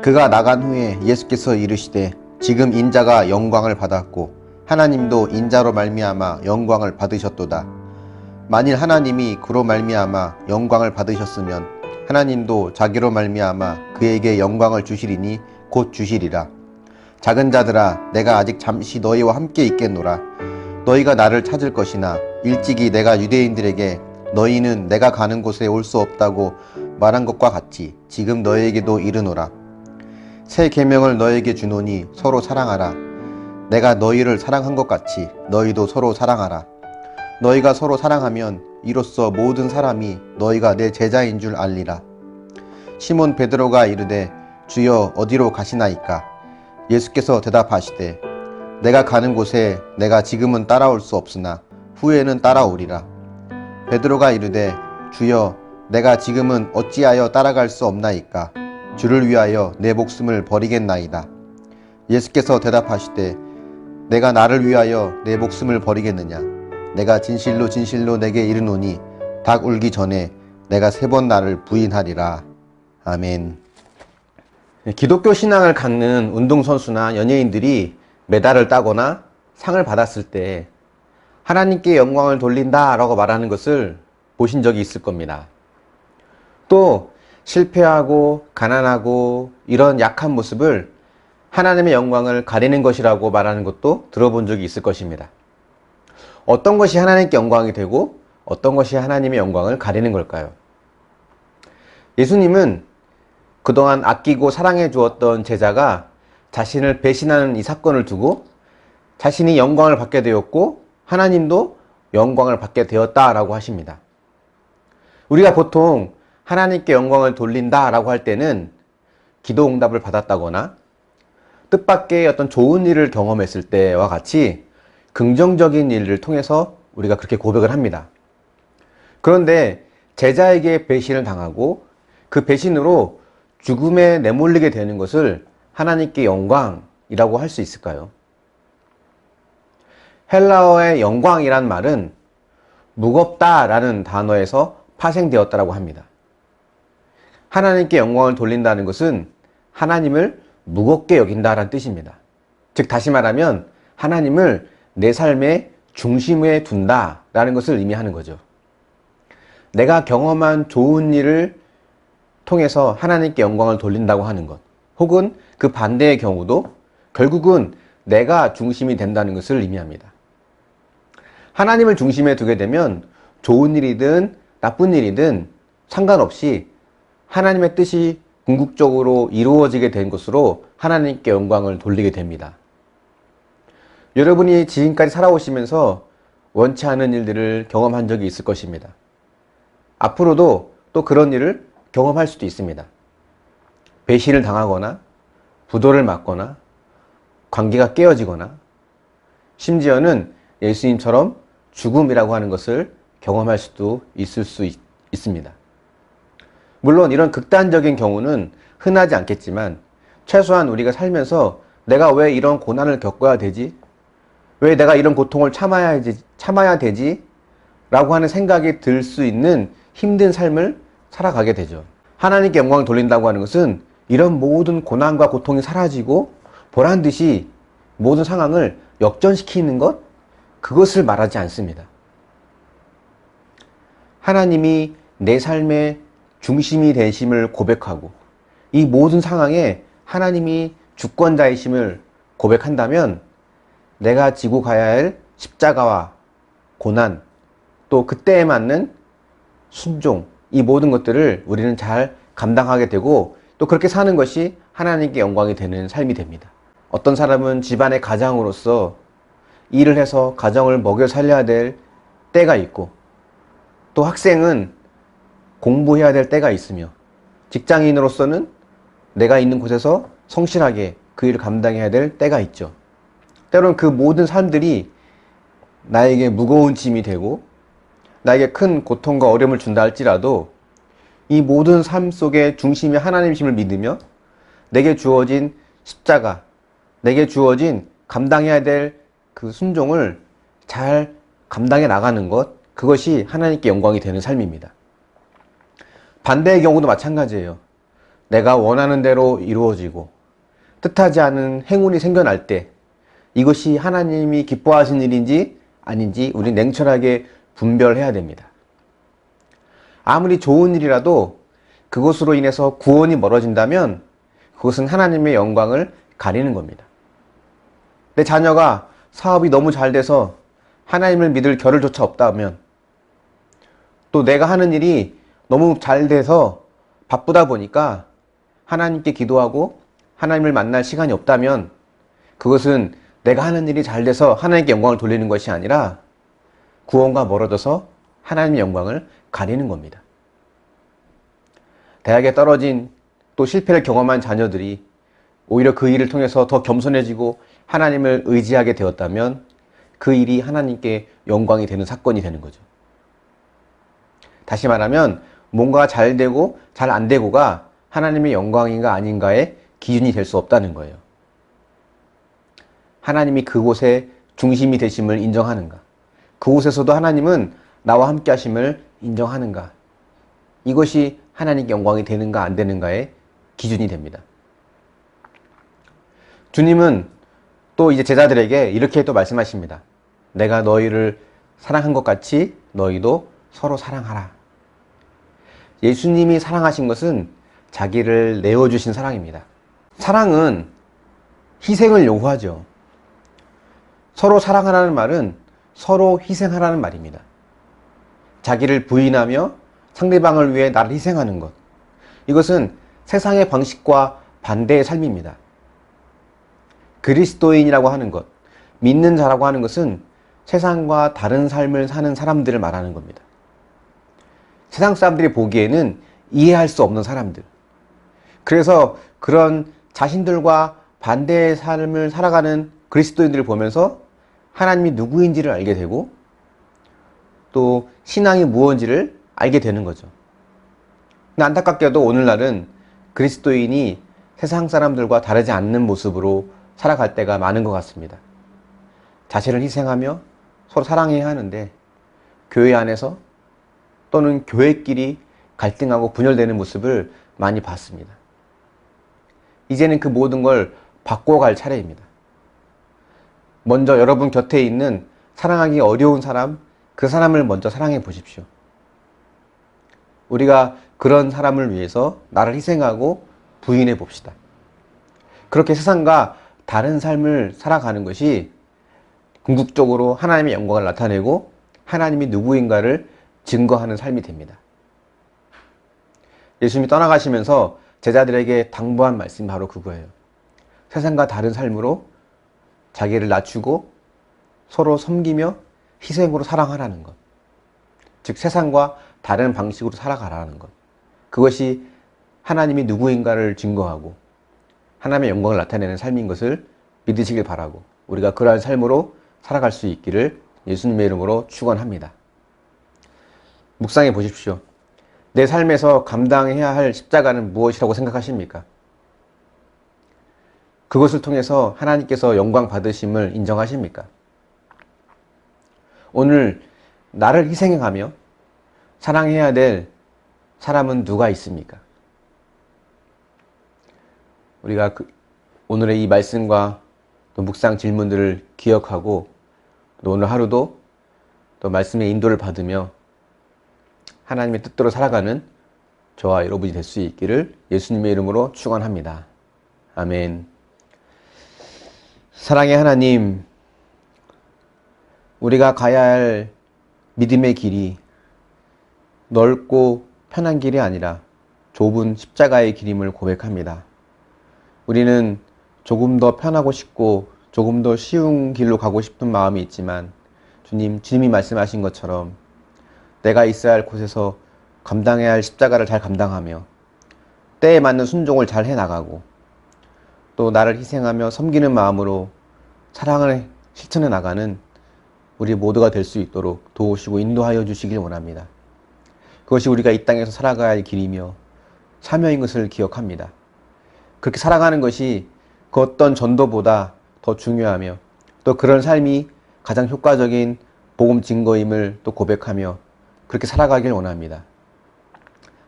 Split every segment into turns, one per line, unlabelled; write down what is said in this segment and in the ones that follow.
그가 나간 후에 예수께서 이르시되 지금 인자가 영광을 받았고 하나님도 인자로 말미암아 영광을 받으셨도다. 만일 하나님이 그로 말미암아 영광을 받으셨으면 하나님도 자기로 말미암아 그에게 영광을 주시리니 곧 주시리라. 작은 자들아, 내가 아직 잠시 너희와 함께 있겠노라. 너희가 나를 찾을 것이나 일찍이 내가 유대인들에게 너희는 내가 가는 곳에 올 수 없다고 말한 것과 같이 지금 너희에게도 이르노라. 새 계명을 너희에게 주노니 서로 사랑하라. 내가 너희를 사랑한 것 같이 너희도 서로 사랑하라. 너희가 서로 사랑하면 이로써 모든 사람이 너희가 내 제자인 줄 알리라. 시몬 베드로가 이르되 주여 어디로 가시나이까? 예수께서 대답하시되 내가 가는 곳에 내가 지금은 따라올 수 없으나 후에는 따라오리라. 베드로가 이르되 주여 내가 지금은 어찌하여 따라갈 수 없나이까? 주를 위하여 내 목숨을 버리겠나이다. 예수께서 대답하시되 내가 나를 위하여 내 목숨을 버리겠느냐? 내가 진실로 진실로 내게 이르노니 닭 울기 전에 내가 3번 나를 부인하리라. 아멘. 기독교 신앙을 갖는 운동선수나 연예인들이 메달을 따거나 상을 받았을 때 하나님께 영광을 돌린다 라고 말하는 것을 보신 적이 있을 겁니다. 또 실패하고 가난하고 이런 약한 모습을 하나님의 영광을 가리는 것이라고 말하는 것도 들어본 적이 있을 것입니다. 어떤 것이 하나님께 영광이 되고 어떤 것이 하나님의 영광을 가리는 걸까요? 예수님은 그동안 아끼고 사랑해 주었던 제자가 자신을 배신하는 이 사건을 두고 자신이 영광을 받게 되었고 하나님도 영광을 받게 되었다라고 하십니다. 우리가 보통 하나님께 영광을 돌린다 라고 할 때는 기도 응답을 받았다거나 뜻밖의 어떤 좋은 일을 경험했을 때와 같이 긍정적인 일을 통해서 우리가 그렇게 고백을 합니다. 그런데 제자에게 배신을 당하고 그 배신으로 죽음에 내몰리게 되는 것을 하나님께 영광이라고 할 수 있을까요? 헬라어의 영광이란 말은 무겁다라는 단어에서 파생되었다고 합니다. 하나님께 영광을 돌린다는 것은 하나님을 무겁게 여긴다라는 뜻입니다. 즉 다시 말하면 하나님을 내 삶의 중심에 둔다라는 것을 의미하는 거죠. 내가 경험한 좋은 일을 통해서 하나님께 영광을 돌린다고 하는 것, 혹은 그 반대의 경우도 결국은 내가 중심이 된다는 것을 의미합니다. 하나님을 중심에 두게 되면 좋은 일이든 나쁜 일이든 상관없이 하나님의 뜻이 궁극적으로 이루어지게 된 것으로 하나님께 영광을 돌리게 됩니다. 여러분이 지금까지 살아오시면서 원치 않은 일들을 경험한 적이 있을 것입니다. 앞으로도 또 그런 일을 경험할 수도 있습니다. 배신을 당하거나 부도를 맞거나 관계가 깨어지거나 심지어는 예수님처럼 죽음이라고 하는 것을 경험할 수도 있을 수 있습니다. 물론 이런 극단적인 경우는 흔하지 않겠지만 최소한 우리가 살면서 내가 왜 이런 고난을 겪어야 되지? 왜 내가 이런 고통을 참아야 되지? 라고 하는 생각이 들 수 있는 힘든 삶을 살아가게 되죠. 하나님께 영광을 돌린다고 하는 것은 이런 모든 고난과 고통이 사라지고 보란듯이 모든 상황을 역전시키는 것, 그것을 말하지 않습니다. 하나님이 내 삶의 중심이 되심을 고백하고 이 모든 상황에 하나님이 주권자이심을 고백한다면 내가 지고 가야 할 십자가와 고난, 또 그때에 맞는 순종, 이 모든 것들을 우리는 잘 감당하게 되고 또 그렇게 사는 것이 하나님께 영광이 되는 삶이 됩니다. 어떤 사람은 집안의 가장으로서 일을 해서 가정을 먹여 살려야 될 때가 있고 또 학생은 공부해야 될 때가 있으며 직장인으로서는 내가 있는 곳에서 성실하게 그 일을 감당해야 될 때가 있죠. 때로는 그 모든 삶들이 나에게 무거운 짐이 되고 나에게 큰 고통과 어려움을 준다 할지라도 이 모든 삶 속의 중심이 하나님이심을 믿으며 내게 주어진 십자가, 내게 주어진 감당해야 될 그 순종을 잘 감당해 나가는 것, 그것이 하나님께 영광이 되는 삶입니다. 반대의 경우도 마찬가지예요. 내가 원하는 대로 이루어지고 뜻하지 않은 행운이 생겨날 때 이것이 하나님이 기뻐하신 일인지 아닌지 우리 냉철하게 분별해야 됩니다. 아무리 좋은 일이라도 그것으로 인해서 구원이 멀어진다면 그것은 하나님의 영광을 가리는 겁니다. 내 자녀가 사업이 너무 잘 돼서 하나님을 믿을 겨를조차 없다면, 또 내가 하는 일이 너무 잘 돼서 바쁘다 보니까 하나님께 기도하고 하나님을 만날 시간이 없다면 그것은 내가 하는 일이 잘 돼서 하나님께 영광을 돌리는 것이 아니라 구원과 멀어져서 하나님의 영광을 가리는 겁니다. 대학에 떨어진 또 실패를 경험한 자녀들이 오히려 그 일을 통해서 더 겸손해지고 하나님을 의지하게 되었다면 그 일이 하나님께 영광이 되는 사건이 되는 거죠. 다시 말하면 뭔가 잘 되고 잘 안 되고가 하나님의 영광인가 아닌가의 기준이 될 수 없다는 거예요. 하나님이 그곳에 중심이 되심을 인정하는가? 그곳에서도 하나님은 나와 함께 하심을 인정하는가? 이것이 하나님께 영광이 되는가 안 되는가의 기준이 됩니다. 주님은 또 이제 제자들에게 이렇게 또 말씀하십니다. 내가 너희를 사랑한 것 같이 너희도 서로 사랑하라. 예수님이 사랑하신 것은 자기를 내어주신 사랑입니다. 사랑은 희생을 요구하죠. 서로 사랑하라는 말은 서로 희생하라는 말입니다. 자기를 부인하며 상대방을 위해 나를 희생하는 것. 이것은 세상의 방식과 반대의 삶입니다. 그리스도인이라고 하는 것, 믿는 자라고 하는 것은 세상과 다른 삶을 사는 사람들을 말하는 겁니다. 세상 사람들이 보기에는 이해할 수 없는 사람들. 그래서 그런 자신들과 반대의 삶을 살아가는 그리스도인들을 보면서 하나님이 누구인지를 알게 되고 또 신앙이 무엇인지를 알게 되는 거죠. 근데 안타깝게도 오늘날은 그리스도인이 세상 사람들과 다르지 않는 모습으로 살아갈 때가 많은 것 같습니다. 자신을 희생하며 서로 사랑해야 하는데 교회 안에서 또는 교회끼리 갈등하고 분열되는 모습을 많이 봤습니다. 이제는 그 모든 걸 바꿔갈 차례입니다. 먼저 여러분 곁에 있는 사랑하기 어려운 사람, 그 사람을 먼저 사랑해 보십시오. 우리가 그런 사람을 위해서 나를 희생하고 부인해 봅시다. 그렇게 세상과 다른 삶을 살아가는 것이 궁극적으로 하나님의 영광을 나타내고 하나님이 누구인가를 증거하는 삶이 됩니다. 예수님이 떠나가시면서 제자들에게 당부한 말씀이 바로 그거예요. 세상과 다른 삶으로 자기를 낮추고 서로 섬기며 희생으로 사랑하라는 것. 즉 세상과 다른 방식으로 살아가라는 것. 그것이 하나님이 누구인가를 증거하고 하나님의 영광을 나타내는 삶인 것을 믿으시길 바라고 우리가 그러한 삶으로 살아갈 수 있기를 예수님의 이름으로 축원합니다. 묵상해 보십시오. 내 삶에서 감당해야 할 십자가는 무엇이라고 생각하십니까? 그것을 통해서 하나님께서 영광 받으심을 인정하십니까? 오늘 나를 희생하며 사랑해야 될 사람은 누가 있습니까? 우리가 오늘의 이 말씀과 또 묵상 질문들을 기억하고 또 오늘 하루도 또 말씀의 인도를 받으며 하나님의 뜻대로 살아가는 저와 여러분이 될 수 있기를 예수님의 이름으로 축원합니다. 아멘. 사랑의 하나님, 우리가 가야 할 믿음의 길이 넓고 편한 길이 아니라 좁은 십자가의 길임을 고백합니다. 우리는 조금 더 편하고 싶고 조금 더 쉬운 길로 가고 싶은 마음이 있지만 주님이 말씀하신 것처럼 내가 있어야 할 곳에서 감당해야 할 십자가를 잘 감당하며 때에 맞는 순종을 잘 해나가고 또 나를 희생하며 섬기는 마음으로 사랑을 실천해 나가는 우리 모두가 될 수 있도록 도우시고 인도하여 주시길 원합니다. 그것이 우리가 이 땅에서 살아가야 할 길이며 사명인 것을 기억합니다. 그렇게 살아가는 것이 그 어떤 전도보다 더 중요하며 또 그런 삶이 가장 효과적인 복음 증거임을 또 고백하며 그렇게 살아가길 원합니다.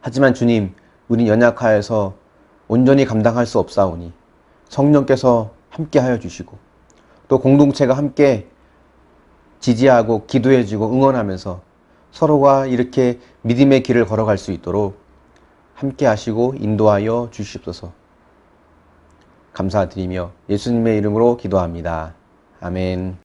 하지만 주님, 우린 연약하여서 온전히 감당할 수 없사오니 성령께서 함께하여 주시고 또 공동체가 함께 지지하고 기도해주고 응원하면서 서로가 이렇게 믿음의 길을 걸어갈 수 있도록 함께 하시고 인도하여 주시옵소서. 감사드리며 예수님의 이름으로 기도합니다. 아멘.